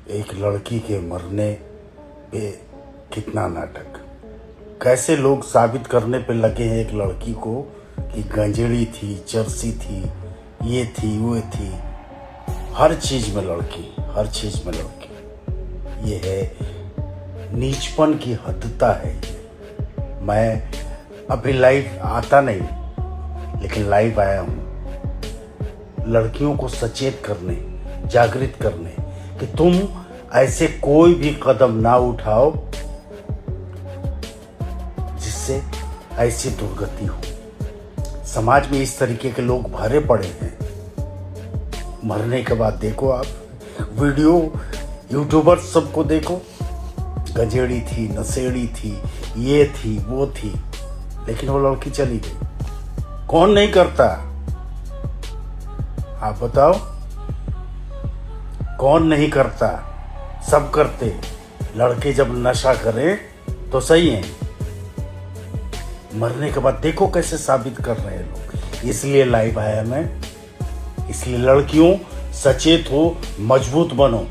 एक लड़की के मरने पे कितना नाटक, कैसे लोग साबित करने पे लगे हैं एक लड़की को कि गंजेड़ी थी, चरसी थी, ये थी वो थी। हर चीज में लड़की, हर चीज में लड़की। ये है नीचपन की हदता है। मैं अभी लाइव आता नहीं, लेकिन लाइव आया हूँ लड़कियों को सचेत करने, जागृत करने कि तुम ऐसे कोई भी कदम ना उठाओ जिससे ऐसी दुर्गति हो। समाज में इस तरीके के लोग भरे पड़े हैं। मरने के बाद देखो आप वीडियो, यूट्यूबर सबको देखो, गंजेड़ी थी, नशेड़ी थी, ये थी वो थी, लेकिन वो लड़की चली गई। कौन नहीं करता? आप बताओ, कौन नहीं करता? सब करते। लड़के जब नशा करें तो सही है, मरने के बाद देखो कैसे साबित कर रहे हैं लोग। इसलिए लाइव आया मैं, इसलिए लड़कियों सचेत हो, मजबूत बनो।